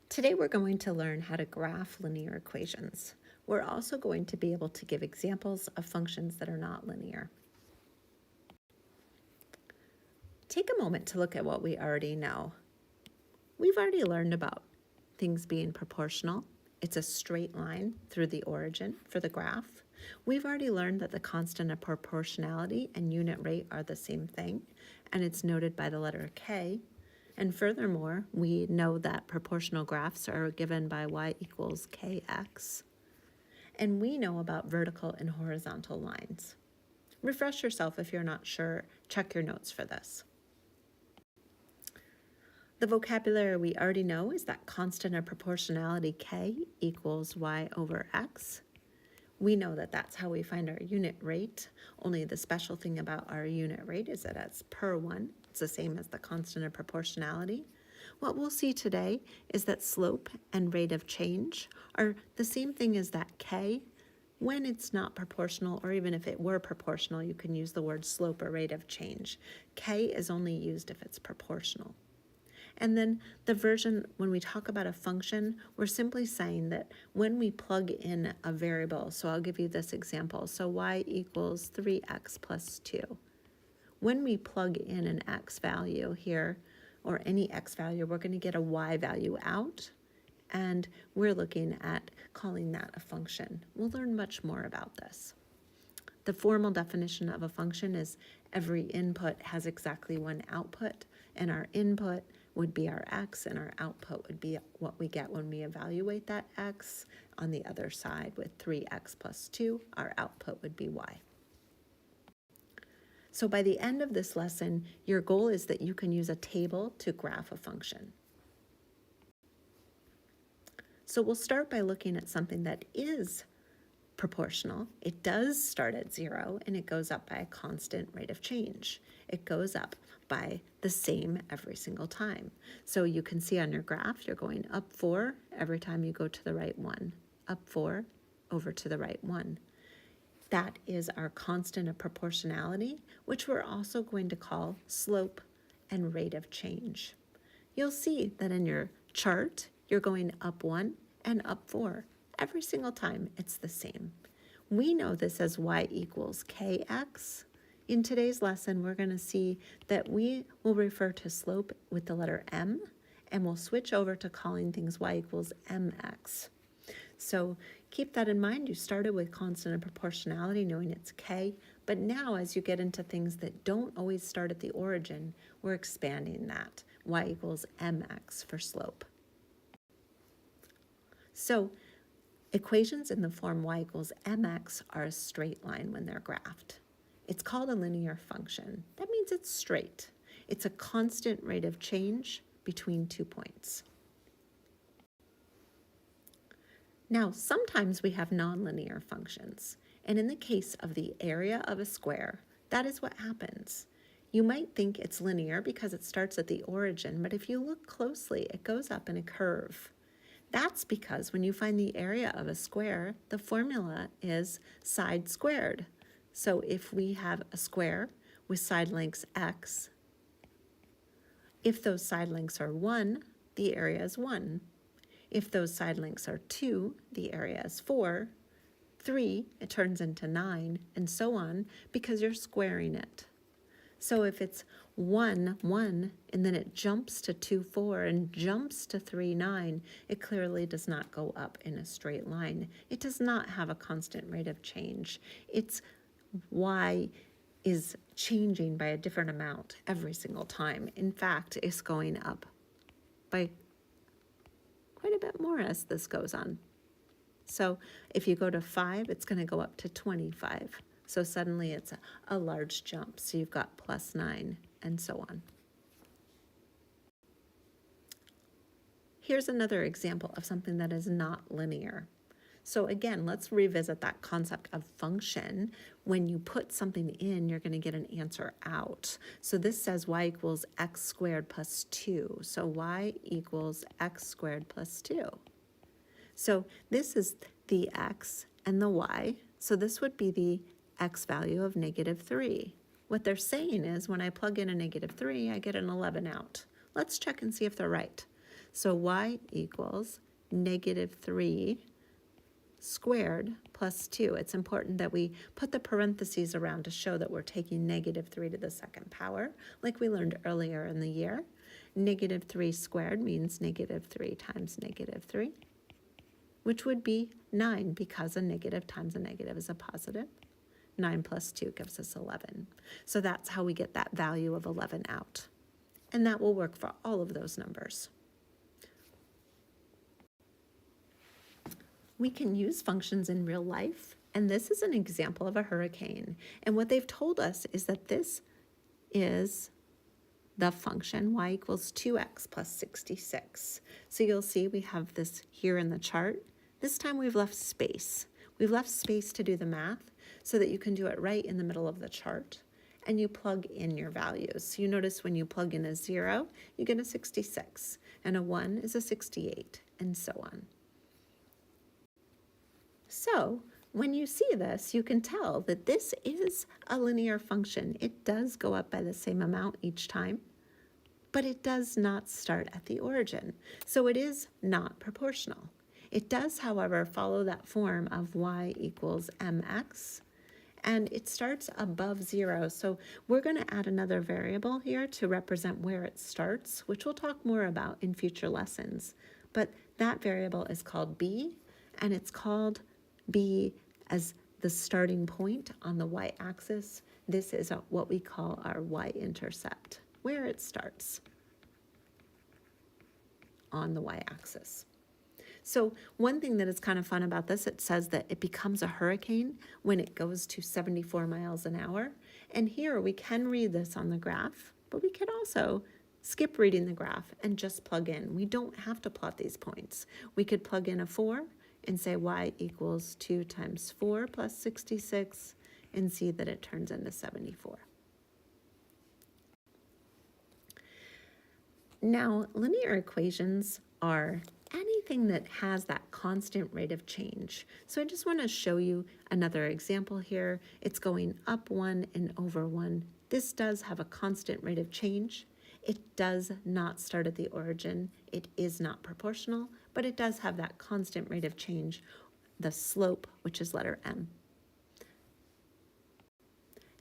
Today we're going to learn how to graph linear equations. We're also going to be able to give examples of functions that are not linear. Take a moment to look at what we already know. We've already learned about things being proportional. It's a straight line through the origin for the graph. We've already learned that the constant of proportionality and unit rate are the same thing, and it's noted by the letter K. And furthermore, we know that proportional graphs are given by y equals kx. And we know about vertical and horizontal lines. Refresh yourself if you're not sure. Check your notes for this. The vocabulary we already know is that constant of proportionality k equals y over x. We know that that's how we find our unit rate, only the special thing about our unit rate is that it's per one. It's the same as the constant of proportionality. What we'll see today is that slope and rate of change are the same thing as that k. When it's not proportional, or even if it were proportional, you can use the word slope or rate of change. K is only used if it's proportional. And then the version, when we talk about a function, we're simply saying that when we plug in a variable, so I'll give you this example. So y equals 3x plus 2. When we plug in an x value here, or any x value, we're going to get a y value out, and we're looking at calling that a function. We'll learn much more about this. The formal definition of a function is every input has exactly one output, and our input would be our x, and our output would be what we get when we evaluate that x. On the other side, with 3x plus 2, our output would be y. So by the end of this lesson, your goal is that you can use a table to graph a function. So we'll start by looking at something that is proportional. It does start at 0, and it goes up by a constant rate of change. It goes up by the same every single time. So you can see on your graph, you're going up 4 every time you go to the right one, up 4 over to the right one. That is our constant of proportionality, which we're also going to call slope and rate of change. You'll see that in your chart, you're going up 1 and up 4. Every single time, it's the same. We know this as y equals kx. In today's lesson, we're going to see that we will refer to slope with the letter m, and we'll switch over to calling things y equals mx. So keep that in mind. You started with constant of proportionality, knowing it's k, but now as you get into things that don't always start at the origin, we're expanding that. Y equals mx for slope. So equations in the form y equals mx are a straight line when they're graphed. It's called a linear function. That means it's straight. It's a constant rate of change between 2 points. Now, sometimes we have nonlinear functions, and in the case of the area of a square, that is what happens. You might think it's linear because it starts at the origin, but if you look closely, it goes up in a curve. That's because when you find the area of a square, the formula is side squared. So if we have a square with side lengths x, if those side lengths are 1, the area is 1. If those side lengths are 2, the area is 4. 3, it turns into 9, and so on, because you're squaring it. So if it's 1, 1, and then it jumps to 2, 4, and jumps to 3, 9, it clearly does not go up in a straight line. It does not have a constant rate of change. It's y is changing by a different amount every single time. In fact, it's going up by quite a bit more as this goes on. So if you go to 5, it's going to go up to 25. So suddenly it's a large jump. So you've got plus 9 and so on. Here's another example of something that is not linear. So again, let's revisit that concept of function. When you put something in, you're going to get an answer out. So this says y equals x squared plus 2. So y equals x squared plus 2. So this is the x and the y. So this would be the x value of -3. What they're saying is when I plug in a -3, I get an 11 out. Let's check and see if they're right. So y equals -3 squared plus 2. It's important that we put the parentheses around to show that we're taking -3 to the second power, like we learned earlier in the year. -3 squared means -3 times -3, which would be 9 because a negative times a negative is a positive. 9 plus 2 gives us 11. So that's how we get that value of 11 out. And that will work for all of those numbers. We can use functions in real life, and this is an example of a hurricane. And what they've told us is that this is the function y equals 2x plus 66. So you'll see we have this here in the chart. This time we've left space. We've left space to do the math so that you can do it right in the middle of the chart, and you plug in your values. So you notice when you plug in a 0, you get a 66, and a 1 is a 68, and so on. So when you see this, you can tell that this is a linear function. It does go up by the same amount each time, but it does not start at the origin. So it is not proportional. It does, however, follow that form of y equals mx, and it starts above 0. So we're going to add another variable here to represent where it starts, which we'll talk more about in future lessons. But that variable is called b, and it's called b as the starting point on the y-axis. This is what we call our y-intercept, where it starts on the y-axis. So one thing that is kind of fun about this, it says that it becomes a hurricane when it goes to 74 miles an hour. And here we can read this on the graph, but we could also skip reading the graph and just plug in. We don't have to plot these points. We could plug in a 4 and say y equals 2 times 4 plus 66 and see that it turns into 74. Now, linear equations are anything that has that constant rate of change. So I just want to show you another example here. It's going up 1 and over 1. This does have a constant rate of change. It does not start at the origin. It is not proportional, but it does have that constant rate of change, the slope, which is letter m.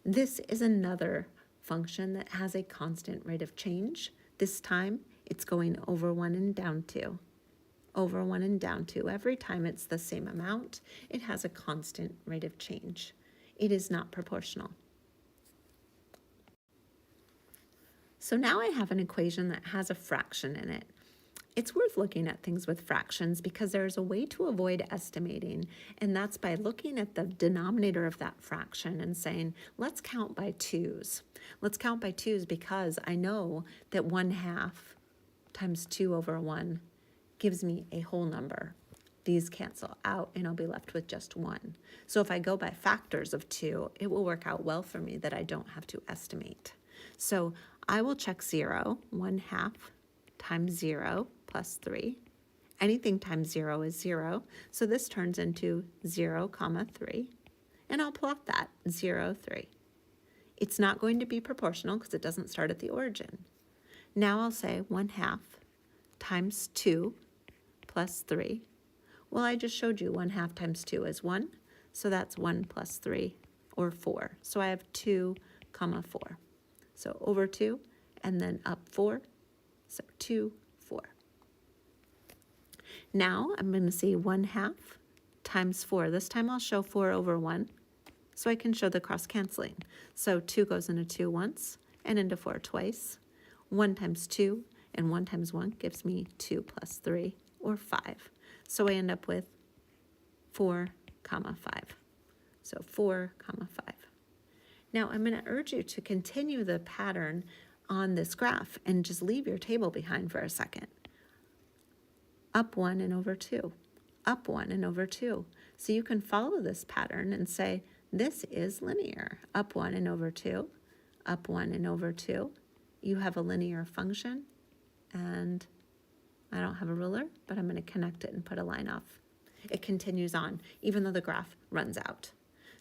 This is another function that has a constant rate of change. This time it's going over 1 and down 2. Over 1 and down 2. Every time it's the same amount. It has a constant rate of change. It is not proportional. So now I have an equation that has a fraction in it. It's worth looking at things with fractions because there's a way to avoid estimating, and that's by looking at the denominator of that fraction and saying, let's count by 2's. Let's count by 2's because I know that 1/2 times 2 over 1 gives me a whole number. These cancel out and I'll be left with just 1. So if I go by factors of 2, it will work out well for me that I don't have to estimate. So I will check 0, 1/2 times 0 plus 3. Anything times 0 is 0, so this turns into 0, 3, and I'll plot that, 0, 3. It's not going to be proportional because it doesn't start at the origin. Now I'll say 1/2 times 2 plus 3. Well, I just showed you 1/2 times 2 is 1, so that's 1 plus 3, or 4. So I have 2, 4. So over 2, and then up 4, so 2, 4. Now I'm going to see 1/2 times 4. This time I'll show 4 over 1, so I can show the cross-canceling. So 2 goes into 2 once, and into 4 twice. 1 times 2, and 1 times 1 gives me 2 plus 3, or 5. So I end up with 4, 5. So 4, 5. Now I'm going to urge you to continue the pattern on this graph and just leave your table behind for a second. Up 1 and over 2. Up 1 and over 2. So you can follow this pattern and say, this is linear. Up 1 and over 2. Up 1 and over 2. You have a linear function, and I don't have a ruler, but I'm going to connect it and put a line off. It continues on, even though the graph runs out.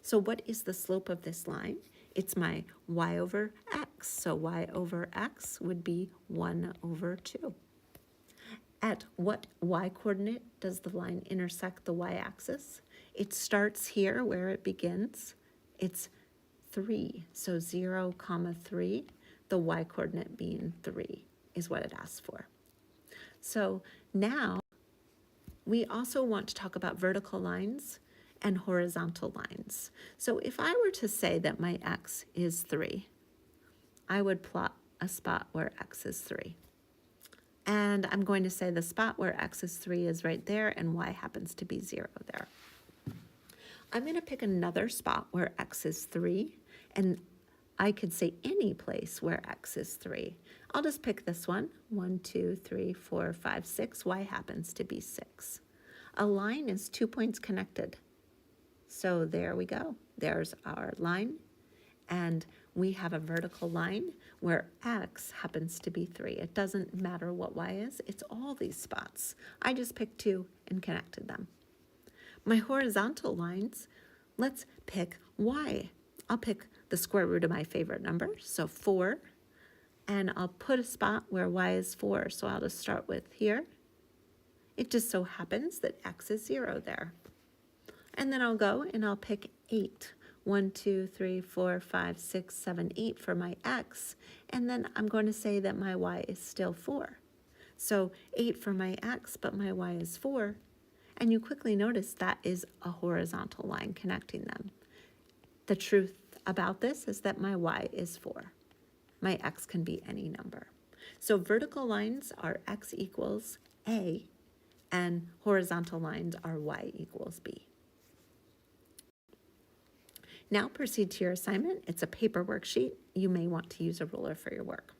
So what is the slope of this line? It's my y over x. So y over x would be 1 over 2. At what y coordinate does the line intersect the y-axis? It starts here where it begins. It's 3, so 0, 3, the y coordinate being 3 is what it asks for. So now we also want to talk about vertical lines and horizontal lines. So if I were to say that my x is 3, I would plot a spot where x is 3. And I'm going to say the spot where x is 3 is right there and y happens to be 0 there. I'm going to pick another spot where x is 3, and I could say any place where x is 3. I'll just pick this one. 1, 2, 3, 4, 5, 6. Y happens to be 6. A line is 2 points connected. So there we go. There's our line. And we have a vertical line where x happens to be 3. It doesn't matter what y is. It's all these spots. I just picked 2 and connected them. My horizontal lines, let's pick y. I'll pick the square root of my favorite number, so 4. And I'll put a spot where y is 4. So I'll just start with here. It just so happens that x is 0 there. And then I'll go and I'll pick 8. 1, 2, 3, 4, 5, 6, 7, 8 for my x. And then I'm going to say that my y is still 4. So 8 for my x, but my y is 4. And you quickly notice that is a horizontal line connecting them. The truth about this is that my y is 4. My x can be any number. So vertical lines are x equals a, and horizontal lines are y equals b. Now proceed to your assignment. It's a paper worksheet. You may want to use a ruler for your work.